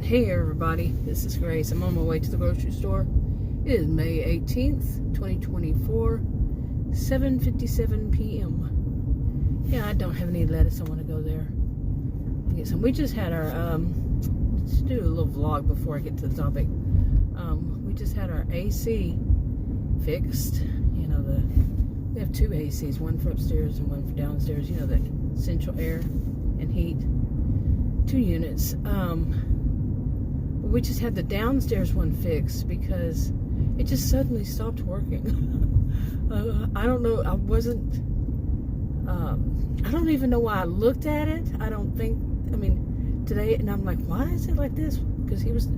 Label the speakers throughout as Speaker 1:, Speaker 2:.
Speaker 1: Hey everybody, this is Grace. I'm on my way to the grocery store. It is May 18th, 2024, 7:57 p.m. Yeah, I don't have any lettuce. I want to go there and get some. We just had our, let's do a little vlog before I get to the topic. We just had our AC fixed. You know, we have two ACs, one for upstairs and one for downstairs. You know, the central air and heat. 2 units. We just had the downstairs one fixed because it just suddenly stopped working. I don't know. I don't even know why I looked at it. Today, and I'm like, why is it like this? Because he was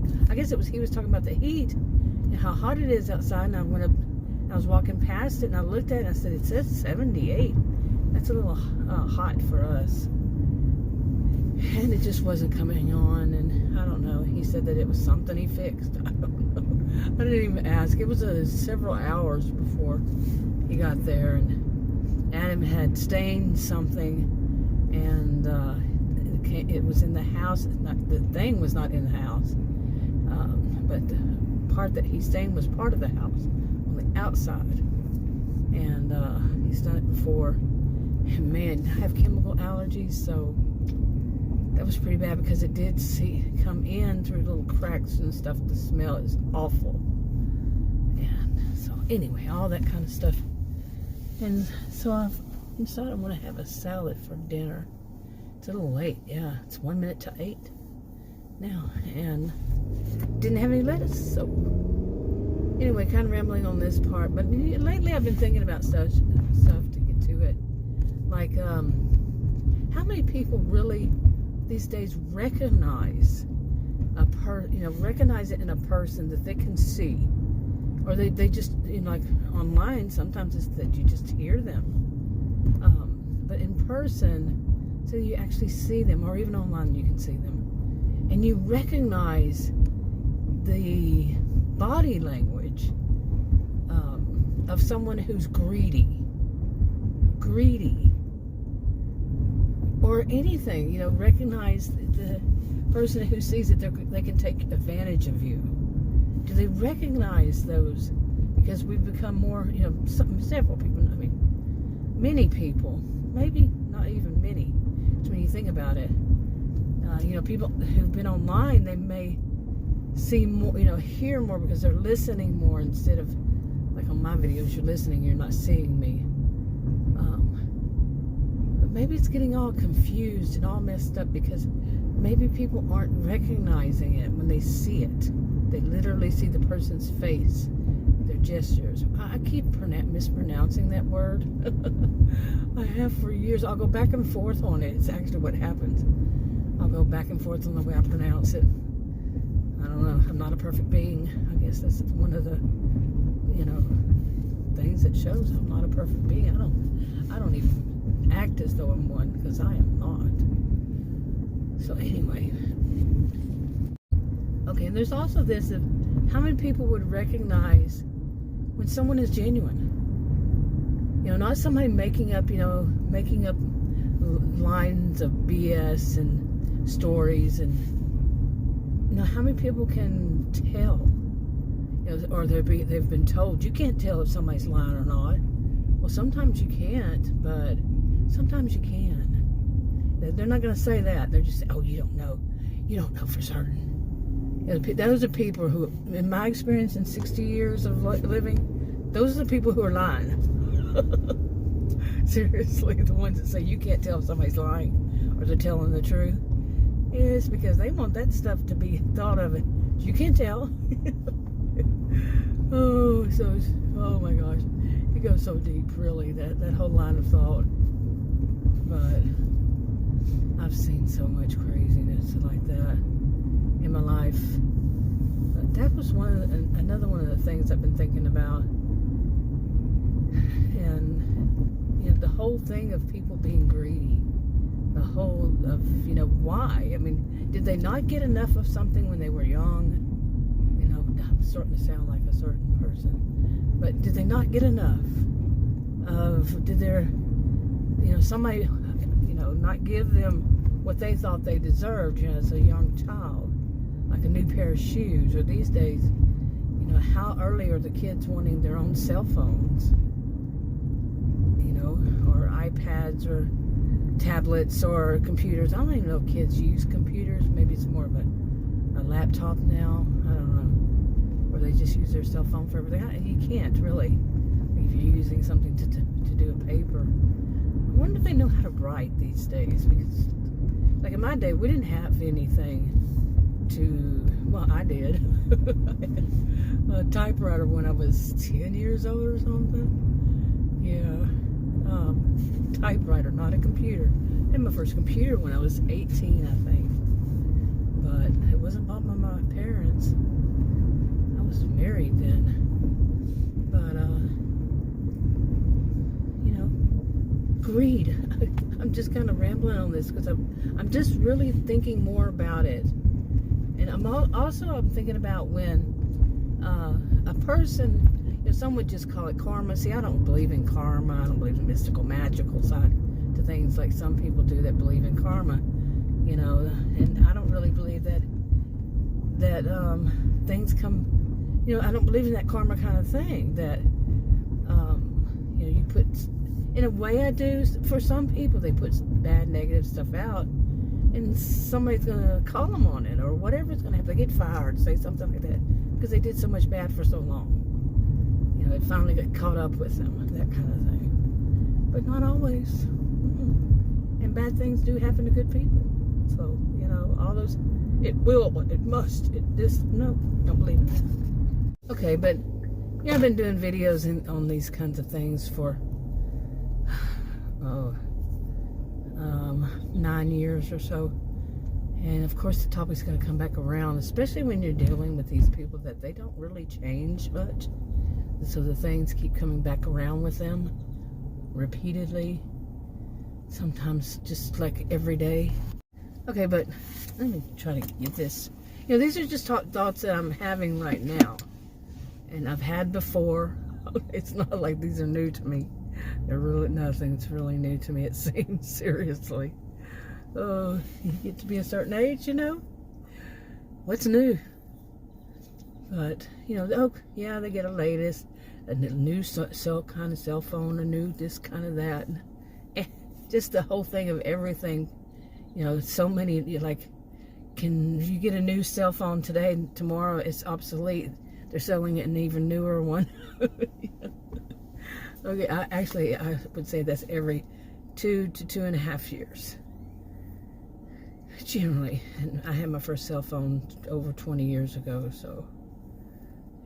Speaker 1: talking about the heat and how hot it is outside. And I was walking past it and I looked at it and I said, it says 78. That's a little hot for us. And it just wasn't coming on, and I don't know. He said that it was something he fixed. I don't know. I didn't even ask. It was several hours before he got there, and Adam had stained something, and it was in the house. The thing was not in the house, but the part that he stained was part of the house on the outside, and he's done it before. And man, I have chemical allergies, so that was pretty bad because it did come in through little cracks and stuff. The smell is awful. And so anyway, all that kind of stuff. And so I decided I want to have a salad for dinner. It's a little late. Yeah, it's 1 minute to 8 now. And didn't have any lettuce. So anyway, kind of rambling on this part. But lately I've been thinking about stuff to get to it. Like, how many people really these days recognize recognize it in a person that they can see, or they just, like online sometimes it's that you just hear them, but in person, so you actually see them, or even online you can see them, and you recognize the body language of someone who's greedy, or anything, recognize the person who sees that they can take advantage of you. Do they recognize those? Because we've become more, several people, many people, maybe not even many, when you think about it. People who've been online, they may see more, hear more because they're listening more instead of, like on my videos, you're listening, you're not seeing me. Maybe it's getting all confused and all messed up because maybe people aren't recognizing it when they see it. They literally see the person's face, their gestures. I keep mispronouncing that word. I have for years. I'll go back and forth on it. It's actually what happens. I'll go back and forth on the way I pronounce it. I don't know. I'm not a perfect being. I guess that's one of the, things that shows I'm not a perfect being. I don't even act as though I'm one, because I am not. So anyway, okay, and there's also this of how many people would recognize when someone is genuine. Not somebody making up lines of BS and stories, and how many people can tell, or they've been told you can't tell if somebody's lying or not. Well, sometimes you can't, but sometimes you can. They're not going to say that. They're just saying, oh, you don't know. You don't know for certain. Those are people who, in my experience in 60 years of living, those are the people who are lying. Seriously, the ones that say you can't tell if somebody's lying or they're telling the truth. It's because they want that stuff to be thought of it. You can't tell. Oh my gosh. It goes so deep, really, that whole line of thought. But I've seen so much craziness like that in my life. But that was another one of the things I've been thinking about. And the whole thing of people being greedy, the whole of why. Did they not get enough of something when they were young? I'm starting to sound like a certain person, but did they not get enough of? Did there, somebody, not give them what they thought they deserved, as a young child? like a new pair of shoes, or these days, you know, how early are the kids wanting their own cell phones, you know, or iPads or tablets or computers. I don't even know if kids use computers. Maybe it's more of a laptop now. I don't know. Or they just use their cell phone for everything. You can't really, if you're using something to do a paper. I wonder if they know how to write these days, because like in my day, we didn't have anything to, well, I did. A typewriter when I was 10 years old or something. Yeah. Typewriter, not a computer. I had my first computer when I was 18, I think. But it wasn't bought by my parents. I was married then. But, you know, greed. I'm just kind of rambling on this because I'm just really thinking more about it. And I'm thinking about when a person, you know, some would just call it karma. See, I don't believe in karma. I don't believe in mystical, magical side to things like some people do that believe in karma. You know, and I don't really believe that things come, you know, I don't believe in that karma kind of thing, that, you know, you put, in a way I do, for some people, they put bad, negative stuff out, and somebody's going to call them on it, or whatever's going to happen. They get fired, say something like that, because they did so much bad for so long. You know, it finally got caught up with them, that kind of thing. But not always. And bad things do happen to good people. So, you know, all those, it will, it must, no, don't believe in that. Okay, but, yeah, I've been doing videos on these kinds of things for, 9 years or so. And, of course, the topic's going to come back around, especially when you're dealing with these people that they don't really change much. So the things keep coming back around with them repeatedly, sometimes just like every day. Okay, but let me try to get this. You know, these are just thoughts that I'm having right now. And I've had before. It's not like these are new to me. They're really nothing. It's really new to me, it seems, seriously. Oh, you get to be a certain age, you know? What's new? But, you know, oh, yeah, they get a latest, a new kind of cell phone, a new this, kind of that. Just the whole thing of everything. You know, so many, like, can you get a new cell phone today, and tomorrow it's obsolete. They're selling it an even newer one. Okay, I would say that's every 2 to 2.5 years. Generally. And I had my first cell phone over 20 years ago, so,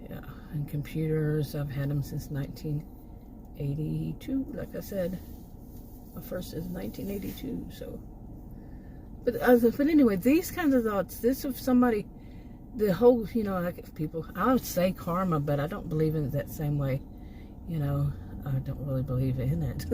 Speaker 1: yeah. And computers, I've had them since 1982, like I said. My first is 1982, so. But anyway, these kinds of thoughts, this of somebody, the whole, you know, like people, I would say karma, but I don't believe in it that same way. You know, I don't really believe in it.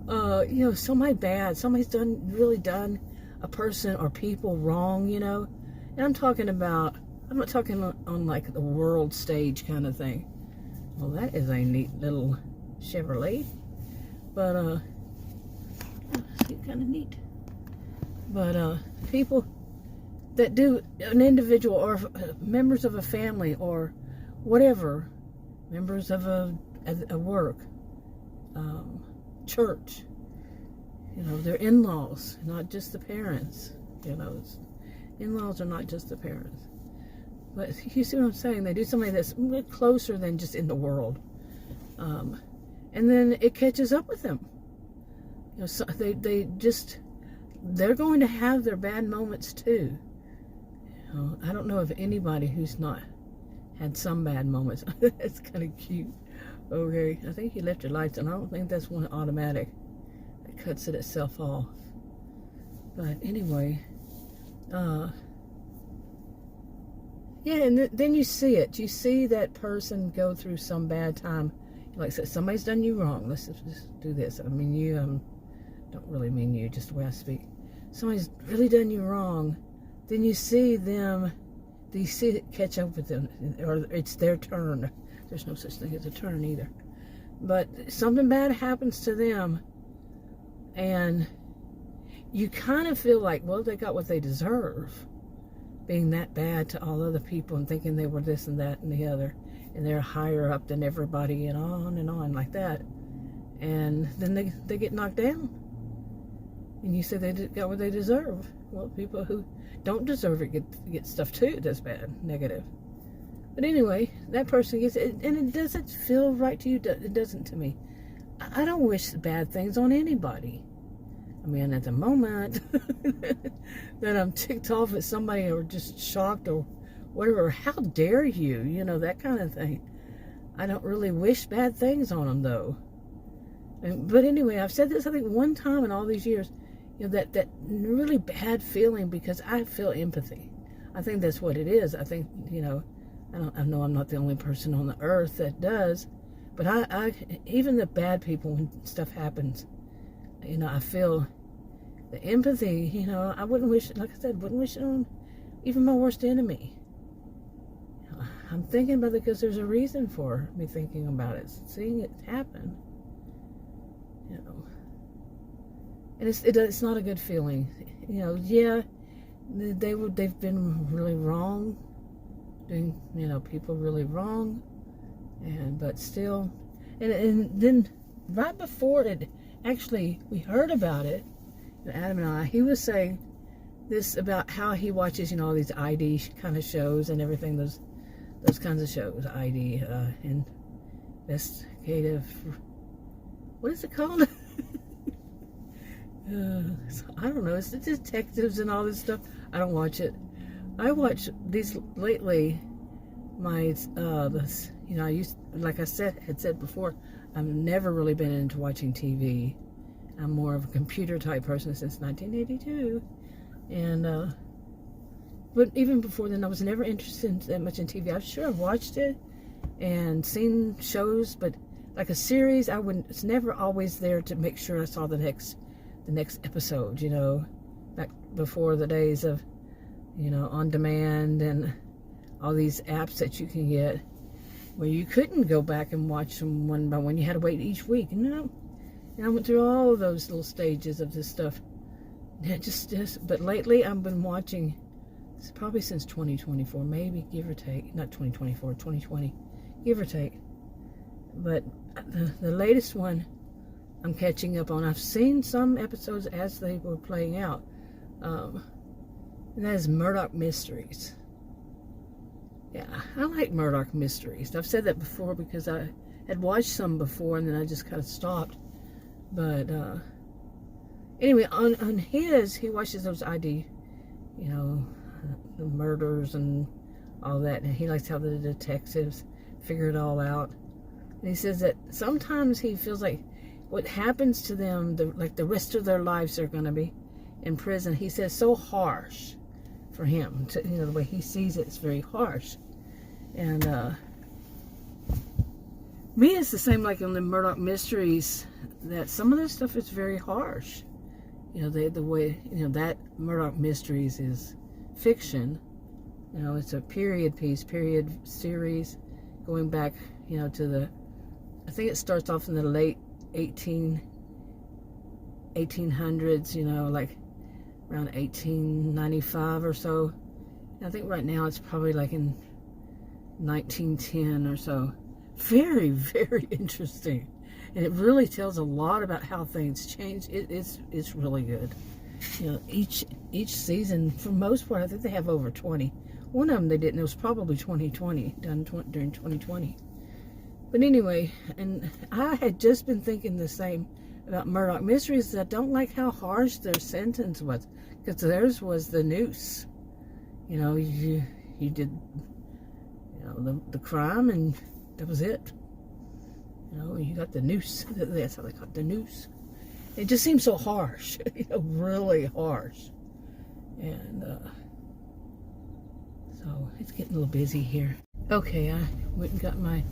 Speaker 1: But, you know, somebody bad, somebody's really done a person or people wrong, you know. And I'm not talking on like the world stage kind of thing. Well, that is a neat little Chevrolet. But, it's kind of neat. But, people that do, an individual or members of a family or whatever, members of a work, church, you know, their in-laws, not just the parents, you know, in-laws are not just the parents. But you see what I'm saying? They do something that's closer than just in the world. And then it catches up with them. You know, so they're going to have their bad moments too. You know, I don't know of anybody who's not had some bad moments. That's kind of cute. Okay, I think you left your lights on. I don't think that's one automatic. It cuts it itself off. But anyway, yeah, and then you see it. You see that person go through some bad time. Like I said, somebody's done you wrong. Let's just do this. I mean, you, don't really mean you, just the way I speak. Somebody's really done you wrong. Then you see them, you see it catch up with them, or it's their turn. There's no such thing as a turn either. But something bad happens to them, and you kind of feel like, well, they got what they deserve. being that bad to all other people and thinking they were this and that and the other, and they're higher up than everybody, and on like that. And then they get knocked down. And you say they got what they deserve. Well, people who don't deserve it get stuff too that's bad, negative. But anyway, that person gets it, and it doesn't feel right to you. It doesn't to me. I don't wish bad things on anybody. I mean, at the moment that I'm ticked off at somebody or just shocked or whatever, how dare you, that kind of thing. I don't really wish bad things on them, though. But anyway, I've said this, I think, one time in all these years, that really bad feeling, because I feel empathy. I think that's what it is. I think, I know I'm not the only person on the earth that does, but I even the bad people, when stuff happens, I feel the empathy. I wouldn't wish, like I said, wouldn't wish it on even my worst enemy. I'm thinking about it because there's a reason for me thinking about it, seeing it happen. And it's not a good feeling. Yeah, they've been really wrong, doing people really wrong, but still, and then right before it, actually, we heard about it, Adam and I, he was saying this about how he watches, all these ID kind of shows and everything, those kinds of shows, ID, investigative, what is it called? I don't know, it's the detectives and all this stuff. I don't watch it. I watch these lately. I used, like I had said before, I've never really been into watching TV. I'm more of a computer type person since 1982, and but even before then, I was never interested that much in TV. I'm sure I've watched it and seen shows, but like a series, I wouldn't. It's never always there to make sure I saw the next episode. Back before the days of on demand and all these apps that you can get, where you couldn't go back and watch them one by one. You had to wait each week. And I went through all of those little stages of this stuff. But lately I've been watching, it's probably since 2024, maybe, give or take. Not 2024, 2020, give or take. But the latest one I'm catching up on. I've seen some episodes as they were playing out. And that is Murdoch Mysteries. Yeah, I like Murdoch Mysteries. I've said that before because I had watched some before and then I just kind of stopped. But anyway, on his, he watches those ID, the murders and all that. And he likes how the detectives figure it all out. And he says that sometimes he feels like what happens to them, like the rest of their lives are going to be in prison. He says so harsh for him. The way he sees it is very harsh. And me, it's the same like in the Murdoch Mysteries, that some of this stuff is very harsh. The way, that Murdoch Mysteries is fiction. It's a period piece, period series, going back, to the, I think it starts off in the late 1800s, like around 1895 or so. I think right now it's probably like in 1910 or so. Very, very interesting. And it really tells a lot about how things change. It's really good. Each season, for the most part, I think they have over 20. One of them they didn't. It was probably 2020, done during 2020. But anyway, and I had just been thinking the same about Murdoch Mysteries. I don't like how harsh their sentence was, because theirs was the noose. You did, the crime, and that was it. You got the noose. That's how they call it, the noose. It just seems so harsh, really harsh. And so it's getting a little busy here. Okay, I went and got my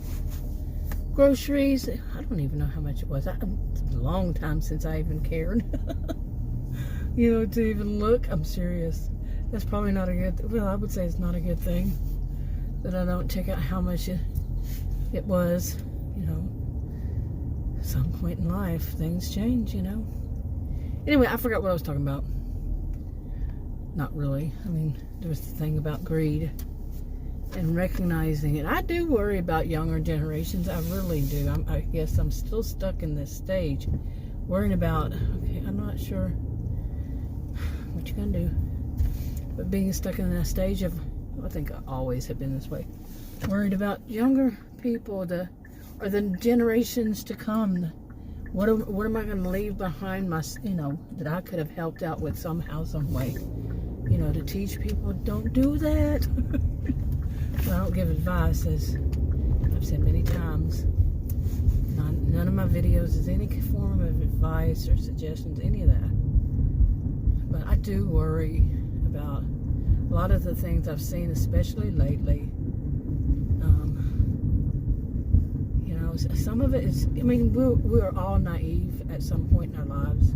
Speaker 1: groceries. I don't even know how much it was. It's a long time since I even cared, to even look. I'm serious. That's probably not a good, well, I would say it's not a good thing that I don't check out how much it was, At some point in life, things change, Anyway, I forgot what I was talking about. not really. I mean, there's the thing about greed and recognizing it. I do worry about younger generations. I really do. I guess I'm still stuck in this stage, worrying about, okay, I'm not sure what you're going to do. But being stuck in that stage of, I think I always have been this way, worried about younger people, or the generations to come. What am I going to leave behind that I could have helped out with somehow, some way, to teach people, don't do that. I don't give advice, as I've said many times. None of my videos is any form of advice or suggestions, any of that. But I do worry about a lot of the things I've seen, especially lately. Some of it is, I mean, we're all naive at some point in our lives.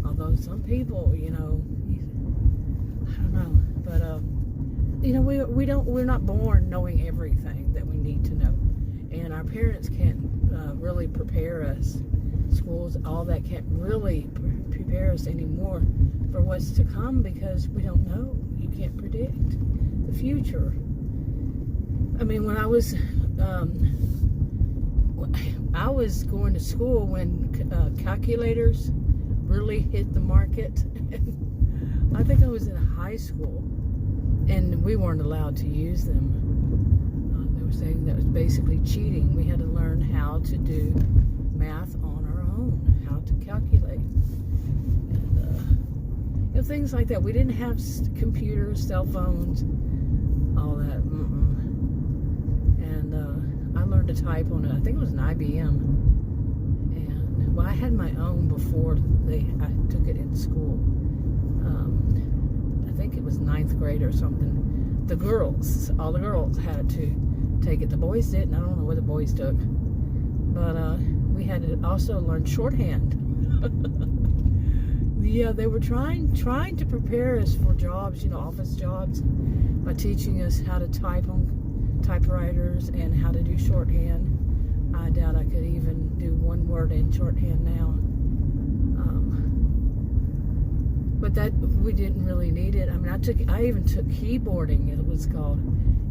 Speaker 1: Although some people, I don't know. But, we're not born knowing everything that we need to know. And our parents can't really prepare us. Schools, all that can't really prepare us anymore for what's to come, because we don't know. You can't predict the future. I mean, when I was going to school when calculators really hit the market. I think I was in high school, and we weren't allowed to use them. They were saying that was basically cheating. We had to learn how to do math on our own, how to calculate, and things like that. We didn't have computers, cell phones, all that. And I learned to type on it. I think it was an IBM. And I had my own before I took it in school. I think it was 9th grade or something. All the girls had to take it. The boys didn't. I don't know what the boys took. But we had to also learn shorthand. Yeah, they were trying to prepare us for jobs, office jobs, by teaching us how to type on typewriters and how to do shorthand. I doubt I could even do one word in shorthand now. But that, we didn't really need it. I mean, I even took keyboarding, it was called,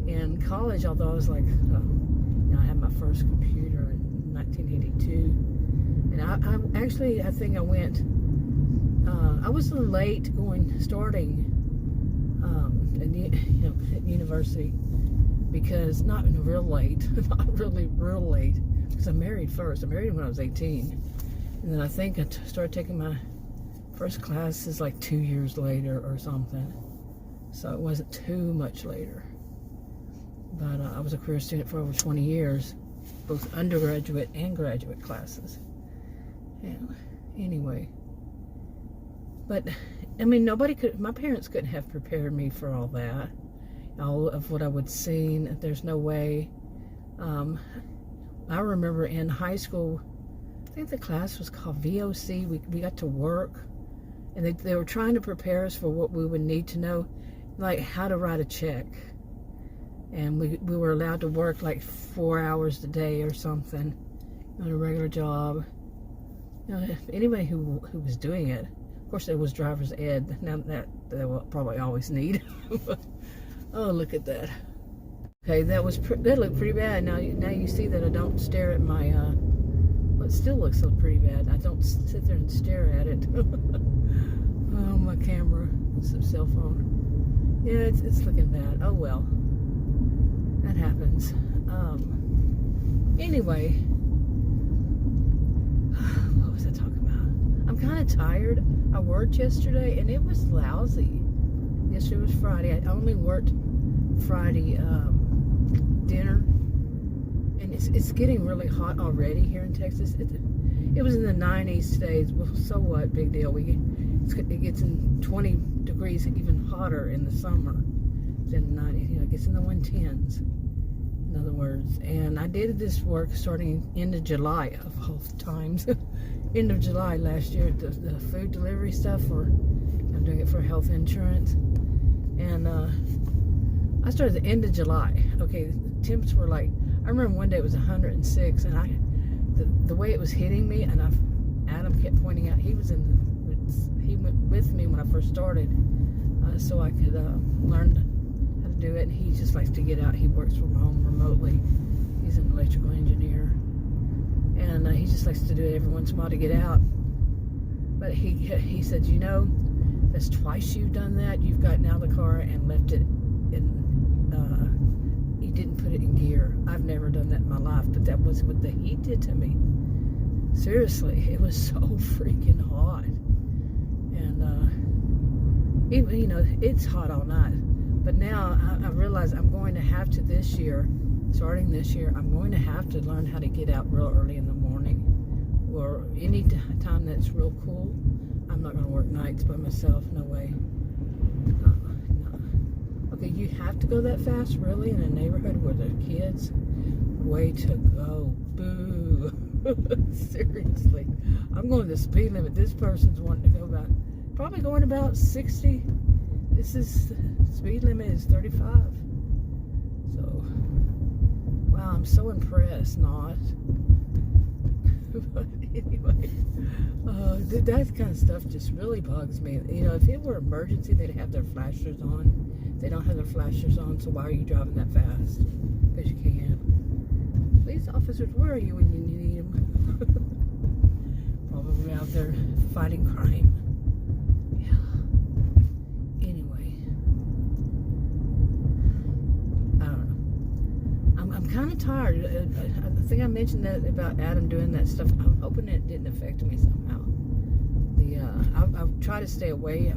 Speaker 1: in college, although I was like, I had my first computer in 1982. And I think I went, I was a little late starting at university, because not real late, not really real late, because I married first. I married when I was 18. And then I think I started taking my first classes like 2 years later or something. So it wasn't too much later. But I was a career student for over 20 years, both undergraduate and graduate classes. Yeah. Anyway. But, I mean, my parents couldn't have prepared me for all that. All of what I would seen. There's no way. I remember in high school, I think the class was called VOC. We got to work, and they were trying to prepare us for what we would need to know, like how to write a check. And we were allowed to work like 4 hours a day or something on a regular job. Anybody who was doing it. Of course, there was driver's ed. Now that they will probably always need. Oh, look at that. Okay, that looked pretty bad. Now you see that I don't stare at my, well, it still looks so pretty bad. I don't sit there and stare at it. Oh, my camera, it's a cell phone. Yeah, it's looking bad. Oh, well, that happens. Anyway, what was I talking about? I'm kind of tired. I worked yesterday, and it was lousy. Yesterday was Friday. I only worked Friday dinner, and it's getting really hot already here in Texas. It was in the 90s today. Well, so what? Big deal. It gets in 20 degrees, even hotter in the summer. It's in the 90s. It gets in the 110s. In other words, and I did this work starting end of July of all times. End of July last year. The food delivery stuff. I'm doing it for health insurance. And I started at the end of July. Okay, the temps were like, I remember one day it was 106, and the way it was hitting me, and Adam kept pointing out, he went with me when I first started. so I could learn how to do it. And he just likes to get out. He works from home remotely. He's an electrical engineer, and he just likes to do it every once in a while to get out. But he said, you know, that's twice you've done that. You've gotten out of the car and left it in. You didn't put it in gear. I've never done that in my life, but that was what the heat did to me. Seriously, it was so freaking hot, and even, you know, it's hot all night. But now I realize I'm going to have to this year. Starting this year, I'm going to have to learn how to get out real early in the morning, or any time that's real cool. I'm not going to work nights by myself. No way. No. Okay, you have to go that fast, really, in a neighborhood where there are kids? Way to go. Boo. Seriously. I'm going the speed limit. This person's wanting to go probably going about 60. This is, speed limit is 35. So, wow, I'm so impressed, not. But anyway, that kind of stuff just really bugs me. You know, if it were emergency, they'd have their flashers on. They don't have their flashers on, so why are you driving that fast? Because you can. Police officers, where are you when you need them? Probably out there fighting crime. I'm kind of tired. I think I mentioned that about Adam doing that stuff. I'm hoping it didn't affect me somehow. I'll try to stay away.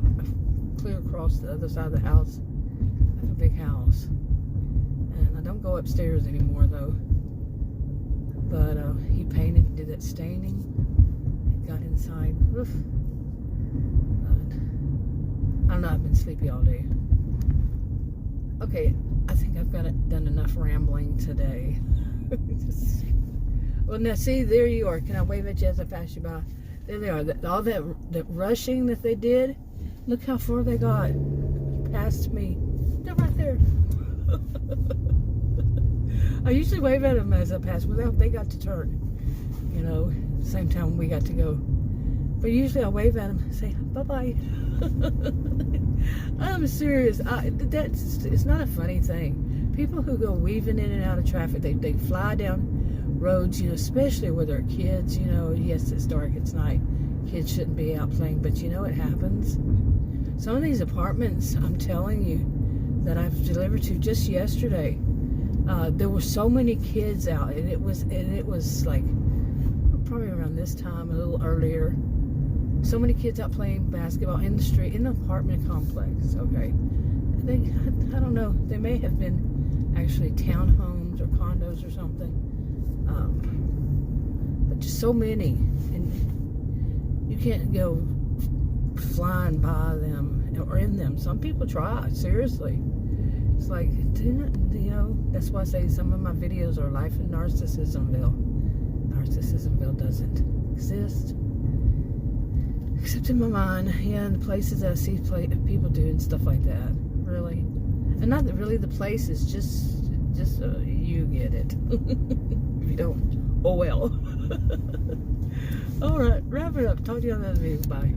Speaker 1: Clear across the other side of the house. I have a big house, and I don't go upstairs anymore though. But he did that staining. It got inside. Oof. I don't know. I've been sleepy all day. Okay. I think I've done enough rambling today. Well, now see, there you are. Can I wave at you as I pass you by? There they are. All that rushing that they did. Look how far they got past me. They're right there. I usually wave at them as I pass. Well, they got to turn. You know, same time we got to go. But usually I wave at them and say, bye-bye. I'm serious. It's not a funny thing. People who go weaving in and out of traffic, they fly down roads, you know, especially where there are kids, you know. Yes, it's dark, it's night. Kids shouldn't be out playing, but you know it happens. Some of these apartments, I'm telling you, that I've delivered to just yesterday, there were so many kids out, and it was like probably around this time, a little earlier. So many kids out playing basketball in the street, in the apartment complex, okay? I don't know, they may have been actually townhomes or condos or something. But just so many, and you can't go flying by them or in them. Some people try, seriously. It's like, you know, that's why I say some of my videos are life in Narcissismville. Narcissismville doesn't exist. Except in my mind, yeah, and the places that I see people doing stuff like that, really. And not that really the places, just you get it. If you don't, oh well. Alright, wrap it up. Talk to you on the other video. Bye.